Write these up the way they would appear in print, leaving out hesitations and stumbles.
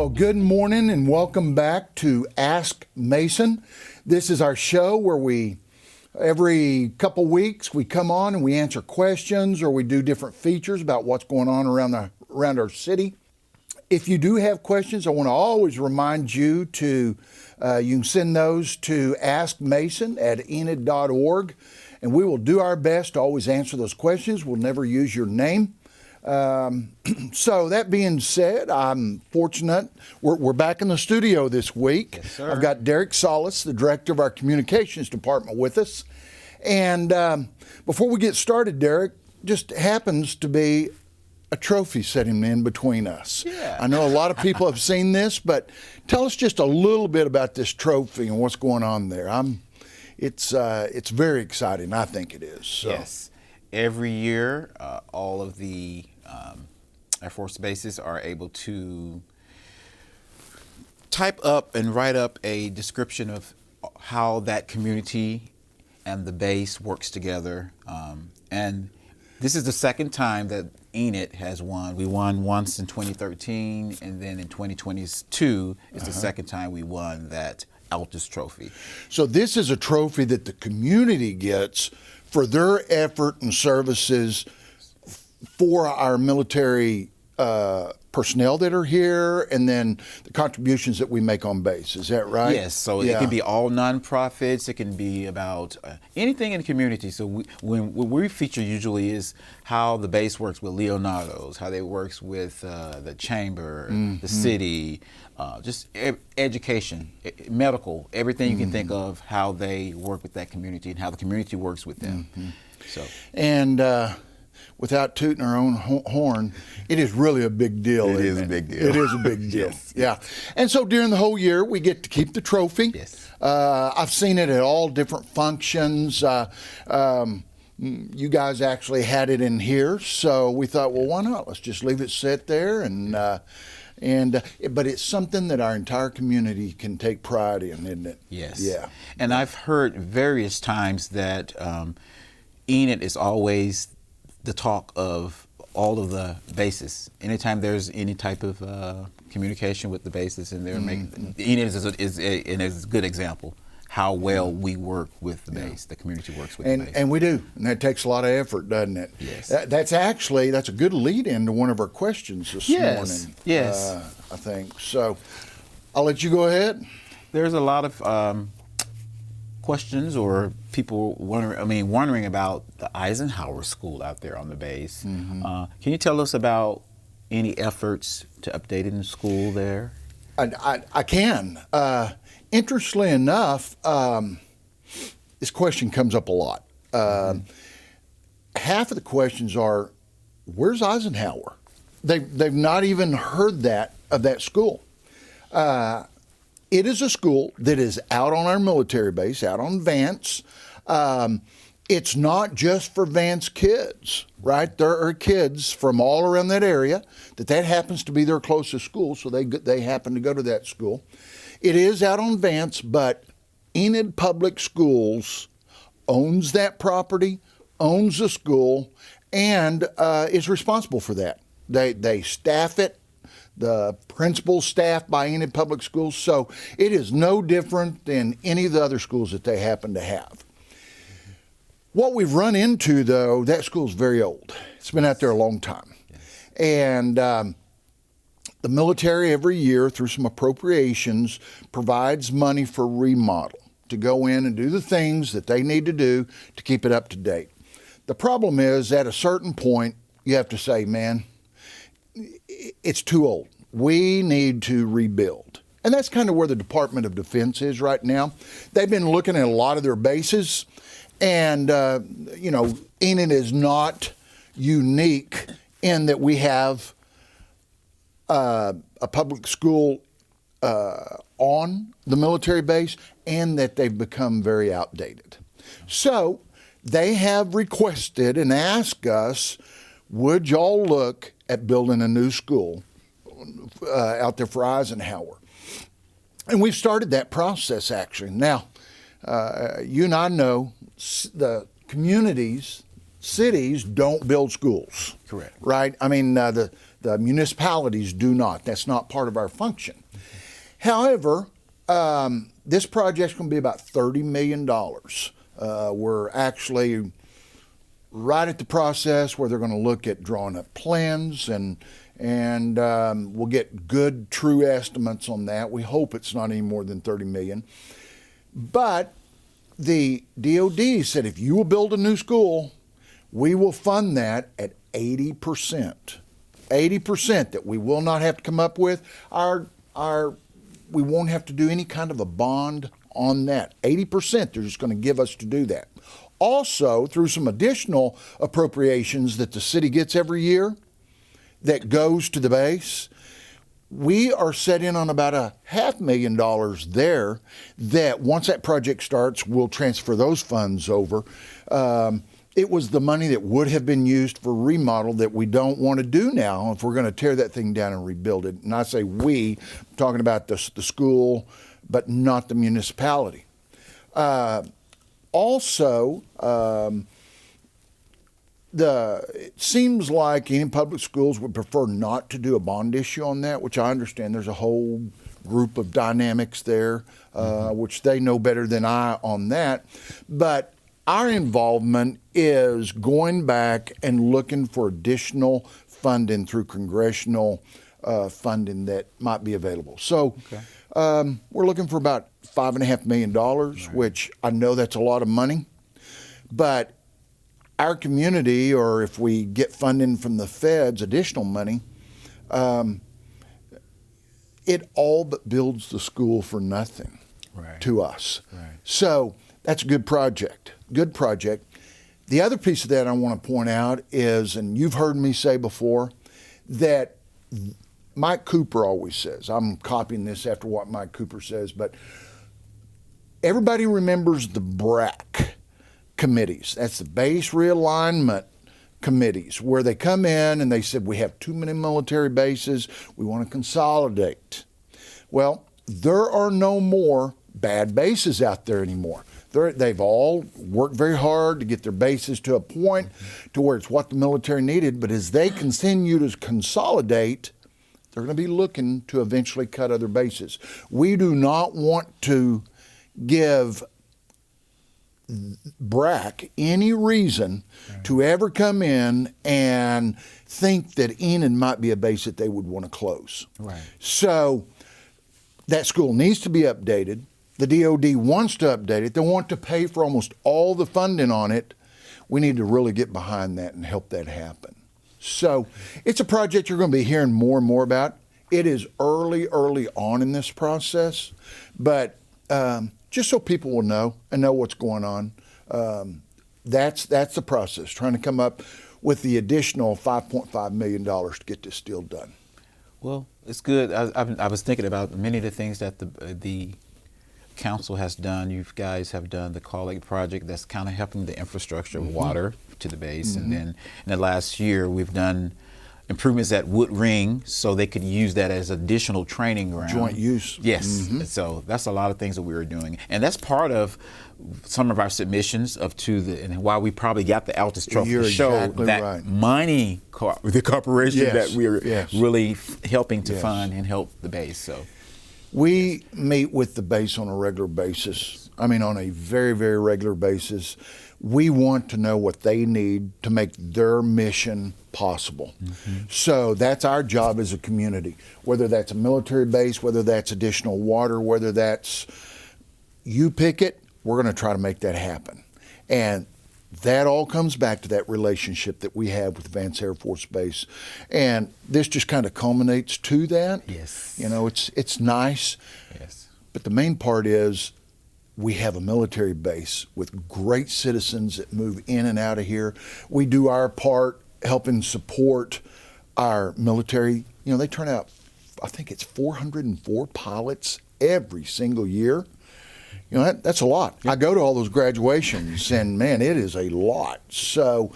Well, good morning and welcome back to Ask Mason. This is our show where every couple weeks we come on and we answer questions or we do different features about what's going on around our city. If you do have questions, I want to always remind you you can send those to askmason@enid.org, and we will do our best to always answer those questions. We'll never use your name. So that being said, I'm fortunate. We're back in the studio this week. Yes, sir. I've got Derrick, the director of our communications department, with us. And before we get started, Derrick, just happens to be a trophy sitting in between us. Yeah. I know a lot of people have seen this, but tell us just a little bit about this trophy and what's going on there. It's very exciting. I think it is. So. Yes. Every year, all of the Air Force bases are able to type up and write up a description of how that community and the base works together. And this is the second time that Enid has won. We won once in 2013, and then in 2022 is the second time we won that Altus Trophy. So this is a trophy that the community gets for their effort and services for our military personnel that are here, and then the contributions that we make on base. Is that right? Yes. So it can be all nonprofits. It can be about anything in the community. So when we feature usually is how the base works with Leonardo's, how they works with the chamber, the city, just education, medical, everything you can think of, how they work with that community and how the community works with them. So and without tooting our own horn, it is really a big deal. It is a big deal. It is a big deal. Yes. Yeah. And so during the whole year, we get to keep the trophy. Yes. I've seen it at all different functions. You guys actually had it in here, so we thought, well, why not? Let's just leave it sit there, but it's something that our entire community can take pride in, isn't it? Yes. Yeah. And I've heard various times that Enid is always the talk of all of the bases. Anytime there's any type of communication with the bases, and they're making Enid is a good example how well we work with the base. The community works with the base, and we do, and that takes a lot of effort, doesn't it? Yes. That's a good lead into one of our questions this morning. Yes. I think so. I'll let you go ahead. There's a lot of questions or people wondering about the Eisenhower School out there on the base. Can you tell us about any efforts to update in the school there? I can. Interestingly enough, this question comes up a lot. Half of the questions are, where's Eisenhower? They've not even heard of that school. It is a school that is out on our military base, out on Vance. It's not just for Vance kids, right? There are kids from all around that area that happens to be their closest school, so they happen to go to that school. It is out on Vance, but Enid Public Schools owns that property, owns the school, and is responsible for that. They staff it. The principals staffed by Enid Public Schools, so it is no different than any of the other schools that they happen to have. What we've run into, though, that school is very old. It's been out there a long time. And the military every year, through some appropriations, provides money for remodel to go in and do the things that they need to do to keep it up to date. The problem is, at a certain point, you have to say, man, it's too old. We need to rebuild. And that's kind of where the Department of Defense is right now. They've been looking at a lot of their bases, and, Enid is not unique in that we have a public school on the military base, and that they've become very outdated. So they have requested and asked us, would y'all look at building a new school out there for Eisenhower? And we've started that process, actually. Now, you and I know the communities cities don't build schools. Correct. Right? I mean, the municipalities do not. That's not part of our function. However, this project's going to be about $30 million. We're actually right at the process where they're going to look at drawing up plans, and we'll get good, true estimates on that. We hope it's not any more than $30 million. But the DOD said if you will build a new school, we will fund that at 80%. 80% that we will not have to come up with. We won't have to do any kind of a bond on that. 80% they're just going to give us to do that. Also, through some additional appropriations that the city gets every year that goes to the base, we are set in on about $500,000 there that once that project starts, we'll transfer those funds over. It was the money that would have been used for remodel that we don't want to do now if we're going to tear that thing down and rebuild it. And I say we, I'm talking about the school, but not the municipality. Also, it seems like any public schools would prefer not to do a bond issue on that, which I understand there's a whole group of dynamics there, which they know better than I on that. But our involvement is going back and looking for additional funding through congressional funding that might be available. So we're looking for about $5.5 million, which I know that's a lot of money. But our community, or if we get funding from the feds, additional money, it all but builds the school for nothing to us. So that's a good project. Good project. The other piece of that I want to point out is, and you've heard me say before, that Mike Cooper always says, I'm copying this after what Mike Cooper says, but everybody remembers the BRAC committees. That's the base realignment committees, where they come in and they said, we have too many military bases, we want to consolidate. Well, there are no more bad bases out there anymore. They've all worked very hard to get their bases to a point to where it's what the military needed, but as they continue to consolidate, they're going to be looking to eventually cut other bases. We do not want to give BRAC any reason to ever come in and think that Enid might be a base that they would want to close. So that school needs to be updated. The DOD wants to update it. They want to pay for almost all the funding on it. We need to really get behind that and help that happen. So it's a project you're going to be hearing more and more about. It is early on in this process, but just so people will know and know what's going on, that's the process, trying to come up with the additional $5.5 million to get this deal done. Well, it's good. I was thinking about many of the things that the council has done. You guys have done the Colleague project that's kind of helping the infrastructure of water to the base. And then in the last year, we've done improvements at Wood Ring so they could use that as additional training ground. Joint use. Yes. So that's a lot of things that we were doing. And that's part of some of our submissions and why we probably got the Altus Trophy to show exactly that money, the corporation that we're really helping to fund and help the base. So we meet with the base on a regular basis. I mean, on a very, very regular basis. We want to know what they need to make their mission possible. So that's our job as a community, whether that's a military base, whether that's additional water, whether that's you pick it, we're going to try to make that happen. And that all comes back to that relationship that we have with Vance Air Force Base. And this just kind of culminates to that. You know, it's nice. But the main part is we have a military base with great citizens that move in and out of here. We do our part helping support our military. You know, they turn out, I think it's 404 pilots every single year. You know, that's a lot. I go to all those graduations, and man, it is a lot. So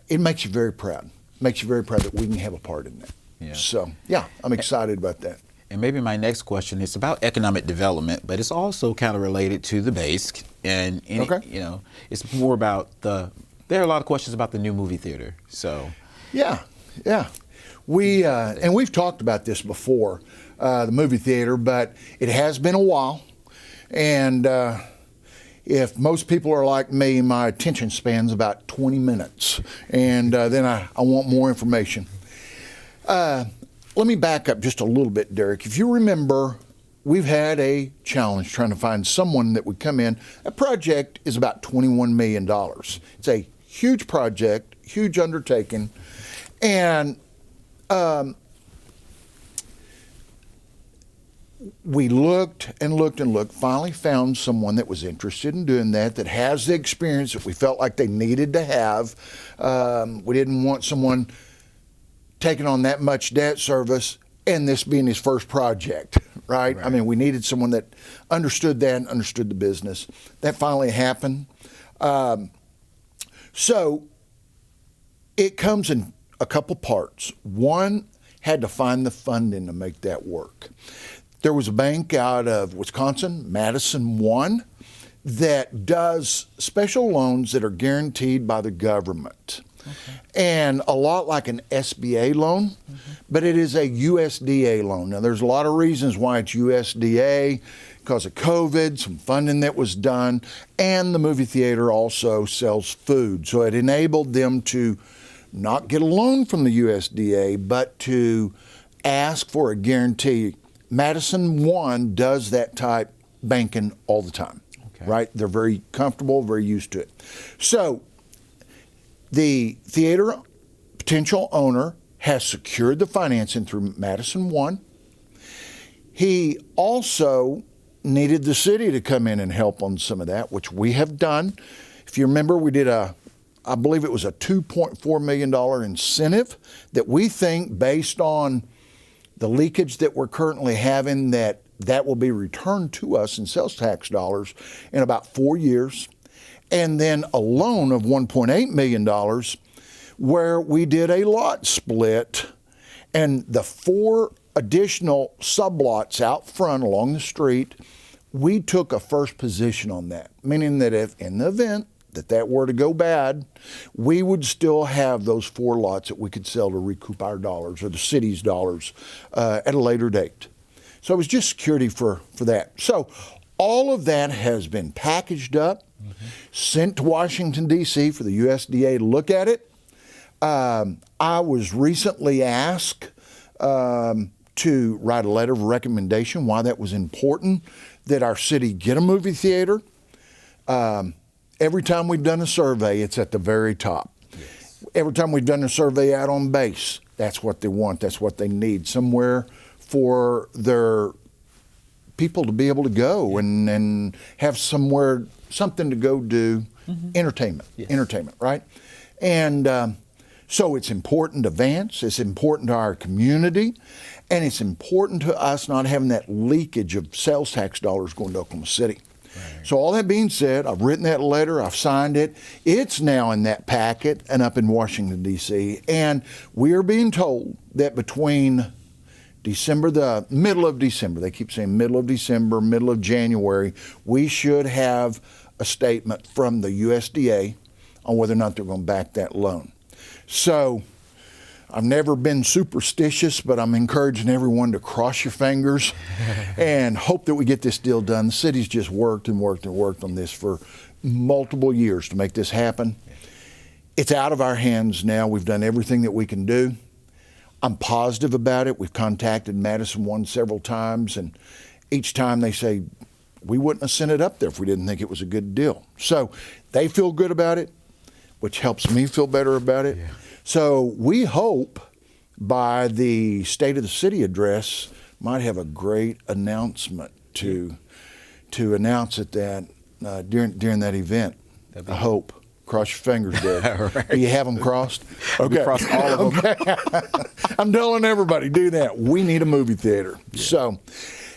it makes you very proud. Makes you very proud that we can have a part in that. So, yeah, I'm excited about that. And maybe my next question is about economic development, but it's also kind of related to the base. And you know, it's more about the There are a lot of questions about the new movie theater. So, yeah. And we've talked about this before, the movie theater, but it has been a while. And if most people are like me, my attention span's about 20 minutes. And then I want more information. Let me back up just a little bit, Derrick. If you remember, we've had a challenge trying to find someone that would come in. That project is about $21 million. It's a huge project, huge undertaking. And we looked and looked and looked, finally found someone that was interested in doing that has the experience that we felt like they needed to have. We didn't want someone taking on that much debt service and this being his first project, right? I mean, we needed someone that understood that and understood the business. That finally happened. So it comes in a couple parts. One, had to find the funding to make that work. There was a bank out of Wisconsin, Madison One, that does special loans that are guaranteed by the government. Okay. And a lot like an SBA loan, but it is a USDA loan. Now, there's a lot of reasons why it's USDA, because of COVID, some funding that was done, and the movie theater also sells food. So it enabled them to not get a loan from the USDA, but to ask for a guarantee. Madison One does that type banking all the time, right? They're very comfortable, very used to it. So the theater potential owner has secured the financing through Madison One. He also needed the city to come in and help on some of that, which we have done. If you remember, we did I believe it was a $2.4 million incentive that we think, based on the leakage that we're currently having, that will be returned to us in sales tax dollars in about 4 years. And then a loan of $1.8 million where we did a lot split, and the 4 additional sublots out front along the street, we took a first position on that, meaning that if in the event that were to go bad, we would still have those 4 lots that we could sell to recoup our dollars, or the city's dollars, at a later date. So it was just security for that. So all of that has been packaged up, sent to Washington, D.C. for the USDA to look at it. I was recently asked to write a letter of recommendation why that was important that our city get a movie theater. Every time we've done a survey, it's at the very top. Yes. Every time we've done a survey out on base, that's what they want, that's what they need, somewhere for their people to be able to go and have something to go do, entertainment, right? And so it's important to Vance, it's important to our community, and it's important to us not having that leakage of sales tax dollars going to Oklahoma City. Right. So all that being said, I've written that letter, I've signed it. It's now in that packet and up in Washington, D.C. And we are being told that between the middle of December, they keep saying middle of December, middle of January, we should have a statement from the USDA on whether or not they're going to back that loan. So I've never been superstitious, but I'm encouraging everyone to cross your fingers and hope that we get this deal done. The city's just worked and worked and worked on this for multiple years to make this happen. It's out of our hands now. We've done everything that we can do. I'm positive about it. We've contacted Madison One several times, and each time they say, we wouldn't have sent it up there if we didn't think it was a good deal. So they feel good about it, which helps me feel better about it. Yeah. So we hope by the State of the City address might have a great announcement to announce it that during that event. I hope. Cross your fingers, Derrick. Right. Do you have them crossed? Okay. We crossed all of them. Okay. I'm telling everybody, do that. We need a movie theater. Yeah.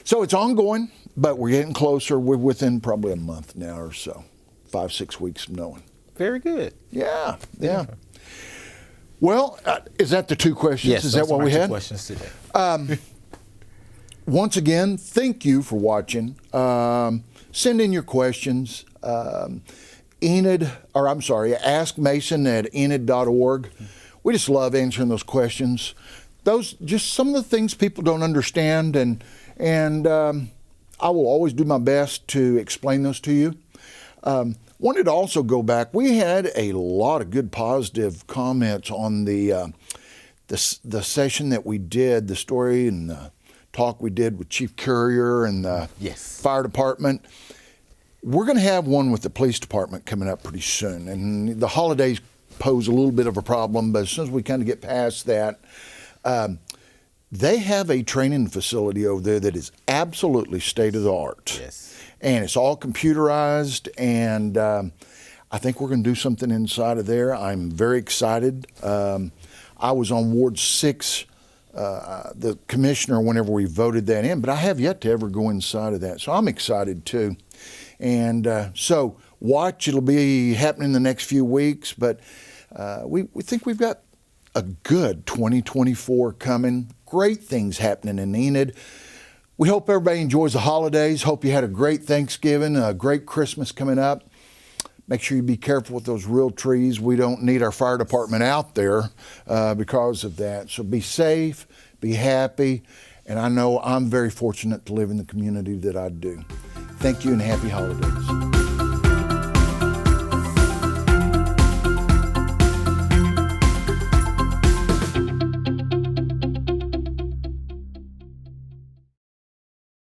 So it's ongoing, but we're getting closer. We're within probably a month now or so, 5-6 weeks of knowing. Very good. Yeah. Well, is that the 2 questions? Yes, is that what we had? 2 questions today. Once again, thank you for watching. Send in your questions. askmason@enid.org. We just love answering those questions. Those just some of the things people don't understand, and I will always do my best to explain those to you. Wanted to also go back. We had a lot of good positive comments on the session that we did, the story and the talk we did with Chief Courier and the fire department. We're going to have one with the police department coming up pretty soon, and the holidays pose a little bit of a problem, but as soon as we kind of get past that, they have a training facility over there that is absolutely state of the art. Yes. And it's all computerized, and I think we're going to do something inside of there. I'm very excited. I was on Ward 6, the commissioner, whenever we voted that in, but I have yet to ever go inside of that. So I'm excited too. And so watch, it'll be happening in the next few weeks, but we think we've got a good 2024 coming. Great things happening in Enid. We hope everybody enjoys the holidays. Hope you had a great Thanksgiving, a great Christmas coming up. Make sure you be careful with those real trees. We don't need our fire department out there because of that. So be safe, be happy, and I know I'm very fortunate to live in the community that I do. Thank you and happy holidays.